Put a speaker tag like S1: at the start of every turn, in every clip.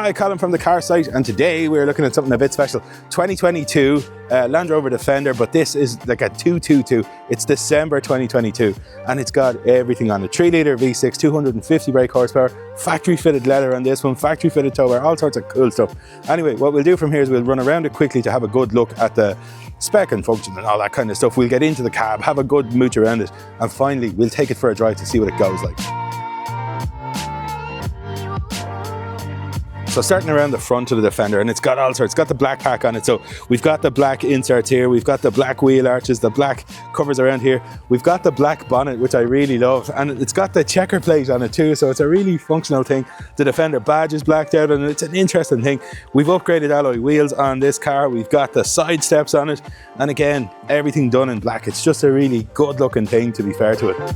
S1: Hi, Colin from the Car Site, and today we're looking at something a bit special. 2022 Land Rover Defender, but this is like a 222. It's December 2022, and it's got everything on it. 3-litre V6, 250 brake horsepower, factory fitted leather on this one, factory fitted tow bar, all sorts of cool stuff. Anyway, what we'll do from here is we'll run around it quickly to have a good look at the spec and function and all that kind of stuff. We'll get into the cab, have a good mooch around it, and finally we'll take it for a drive to see what it goes like. So starting around the front of the Defender, and it's got all sorts. It's got the black pack on it, so we've got the black inserts here, we've got the black wheel arches, the black covers around here, we've got the black bonnet, which I really love, and it's got the checker plate on it too, so it's a really functional thing. The Defender badge is blacked out, and it's an interesting thing. We've upgraded alloy wheels on this car, we've got the side steps on it, and again, everything done in black. It's just a really good looking thing, to be fair to it.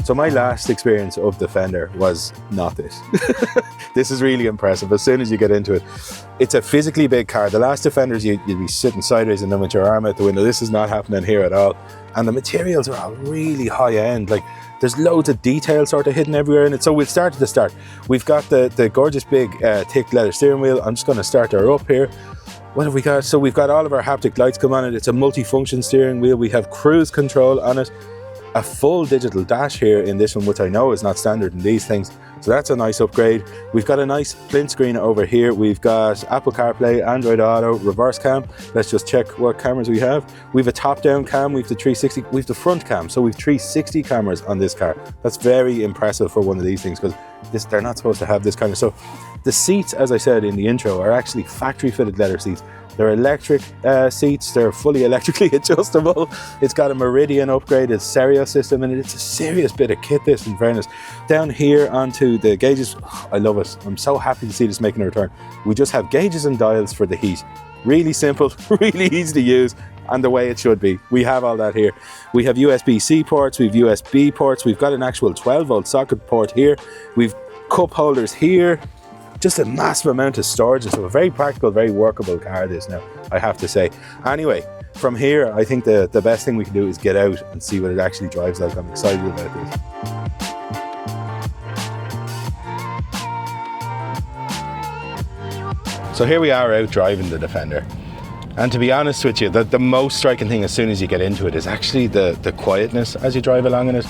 S1: So my last experience of Defender was not this. This is really impressive as soon as you get into it. It's a physically big car. The last Defenders, you'd be sitting sideways in them with your arm out the window. This is not happening here at all. And the materials are all really high end. Like, there's loads of detail sort of hidden everywhere in it. So we'll start at the start. We've got the gorgeous big thick leather steering wheel. I'm just going to start her up here. What have we got? So we've got all of our haptic lights come on it. It's a multi-function steering wheel. We have cruise control on it. A full digital dash here in this one, which I know is not standard in these things, so that's a nice upgrade. We've got a nice splint screen over here. We've got Apple CarPlay, Android Auto, reverse cam. Let's just check what cameras we have. We've a top-down cam, we've the 360, we've the front cam, so we've 360 cameras on this car. That's very impressive for one of these things, because they're not supposed to have this kind of stuff. The seats, as I said in the intro, are actually factory fitted leather seats. They're electric seats, they're fully electrically adjustable. It's got a Meridian upgraded stereo system in it. It's a serious bit of kit, this, in fairness. Down here onto the gauges, I love it. I'm so happy to see this making a return. We just have gauges and dials for the heat. Really simple, really easy to use, and the way it should be. We have all that here. We have USB-C ports, we've USB ports, we've got an actual 12-volt socket port here. We've cup holders here. Just a massive amount of storage, so a very practical, very workable car this now, I have to say. Anyway, from here, I think the best thing we can do is get out and see what it actually drives like. I'm excited about this. So here we are out driving the Defender. And to be honest with you, the most striking thing as soon as you get into it is actually the quietness as you drive along in it.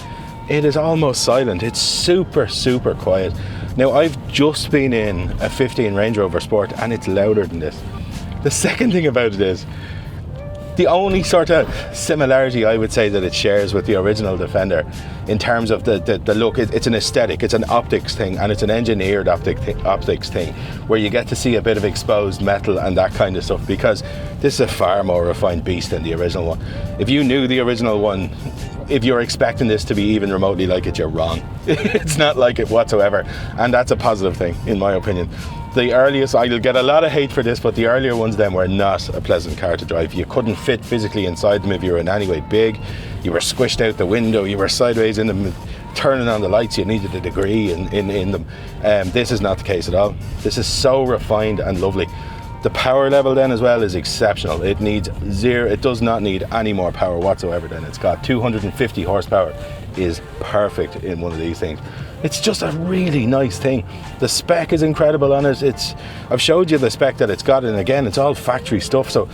S1: It is almost silent. It's super, super quiet. Now, I've just been in a 15 Range Rover Sport, and it's louder than this. The second thing about it is, the only sort of similarity I would say that it shares with the original Defender in terms of the look, it's an aesthetic, it's an optics thing, and it's an engineered optics thing, where you get to see a bit of exposed metal and that kind of stuff, because this is a far more refined beast than the original one. If you knew the original one, if you're expecting this to be even remotely like it, you're wrong. It's not like it whatsoever, and that's a positive thing, in my opinion. The earliest, I'll get a lot of hate for this, but the earlier ones then were not a pleasant car to drive. You couldn't fit physically inside them if you were in any way big. You were squished out the window, you were sideways in them, turning on the lights, you needed a degree in them. This is not the case at all. This is so refined and lovely. The power level then as well is exceptional. It needs zero, it does not need any more power whatsoever then. It's got 250 horsepower, is perfect in one of these things. It's just a really nice thing. The spec is incredible on it. I've showed you the spec that it's got, and again, it's all factory stuff. So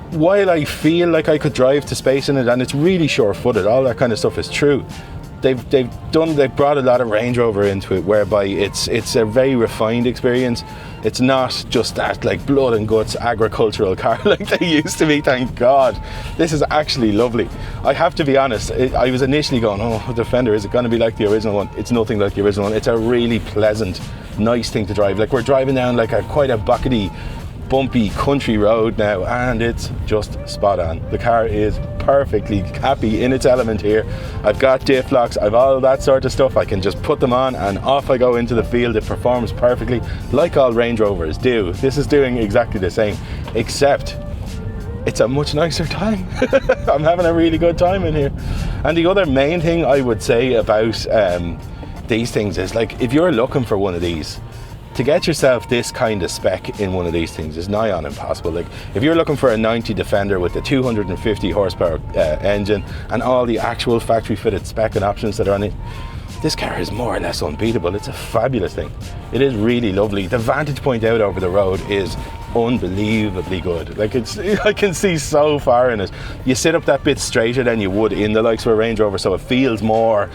S1: while I feel like I could drive to space in it, and it's really sure-footed, all that kind of stuff is true, they've brought a lot of Range Rover into it, whereby it's a very refined experience. It's not just that like blood and guts agricultural car like they used to be, thank God. This is actually lovely. I have to be honest, I was initially going, oh, Defender, is it going to be like the original one? It's nothing like the original one. It's a really pleasant, nice thing to drive. Like, we're driving down like quite a buckety, bumpy country road now, and it's just spot on. The car is perfectly happy in its element here. I've got diff locks, I've all that sort of stuff. I can just put them on and off I go into the field. It performs perfectly like all Range Rovers do. This is doing exactly the same, except it's a much nicer time. I'm having a really good time in here. And the other main thing I would say about these things is, like, if you're looking for one of these, to get yourself this kind of spec in one of these things is nigh on impossible. Like, if you're looking for a 90 Defender with the 250 horsepower engine and all the actual factory fitted spec and options that are on it, this car is more or less unbeatable. It's a fabulous thing. It is really lovely. The vantage point out over the road is unbelievably good. Like, I can see so far in it. You sit up that bit straighter than you would in the likes of a Range Rover, so it feels more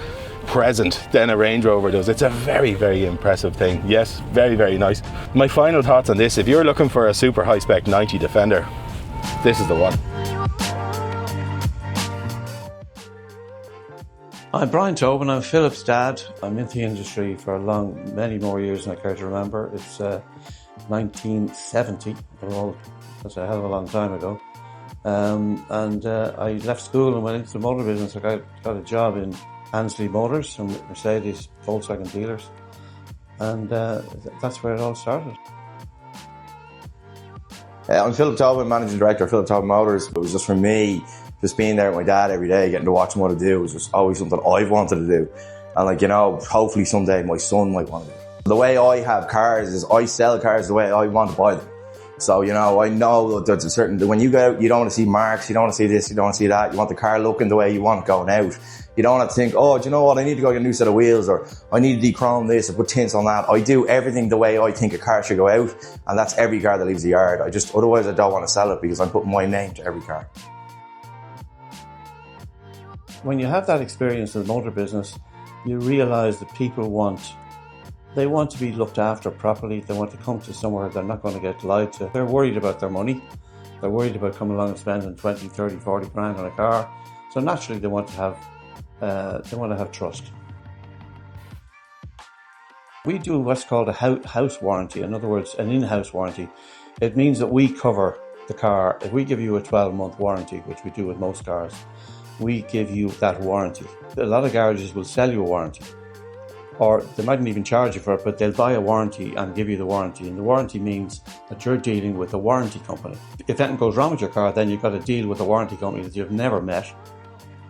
S1: present than a Range Rover does. It's a very, very impressive thing. Yes, very, very nice. My final thoughts on this: if you're looking for a super high spec 90 Defender, this is the one.
S2: I'm Brian Tobin, I'm Philip's dad. I'm in the industry for many more years than I care to remember. It's 1970, that's a hell of a long time ago. I left school and went into the motor business. I got a job in Ansley Motors and Mercedes Volkswagen dealers, and that's where it all started.
S3: I'm Philip Tobin, Managing Director of Philip Tobin Motors. It was just for me, just being there with my dad every day, getting to watch him what to do, was just always something I've wanted to do. And hopefully someday my son might want to do it. The way I have cars is I sell cars the way I want to buy them. So, I know that there's a certain, when you go out, you don't want to see marks, you don't want to see this, you don't want to see that. You want the car looking the way you want it going out. You don't have to think, oh, do you know what, I need to go get a new set of wheels, or I need to dechrome this or put tints on that. I do everything the way I think a car should go out, and that's every car that leaves the yard. Otherwise I don't want to sell it, because I'm putting my name to every car.
S2: When you have that experience in the motor business, you realise that people want to be looked after properly. They want to come to somewhere they're not going to get lied to. They're worried about their money. They're worried about coming along and spending 20, 30, 40 grand on a car. So naturally they want to have trust. We do what's called a house warranty. In other words, an in-house warranty. It means that we cover the car. If we give you a 12-month warranty, which we do with most cars, we give you that warranty. A lot of garages will sell you a warranty, or they mightn't even charge you for it, but they'll buy a warranty and give you the warranty. And the warranty means that you're dealing with a warranty company. If anything goes wrong with your car, then you've got to deal with a warranty company that you've never met.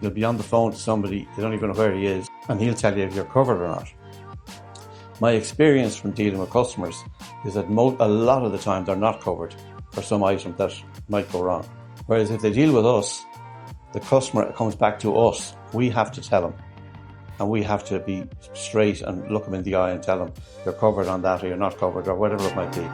S2: You'll be on the phone to somebody, you don't even know where he is, and he'll tell you if you're covered or not. My experience from dealing with customers is that a lot of the time they're not covered for some item that might go wrong. Whereas if they deal with us, the customer comes back to us. We have to tell them, and we have to be straight and look them in the eye and tell them you're covered on that, or you're not covered, or whatever it might be.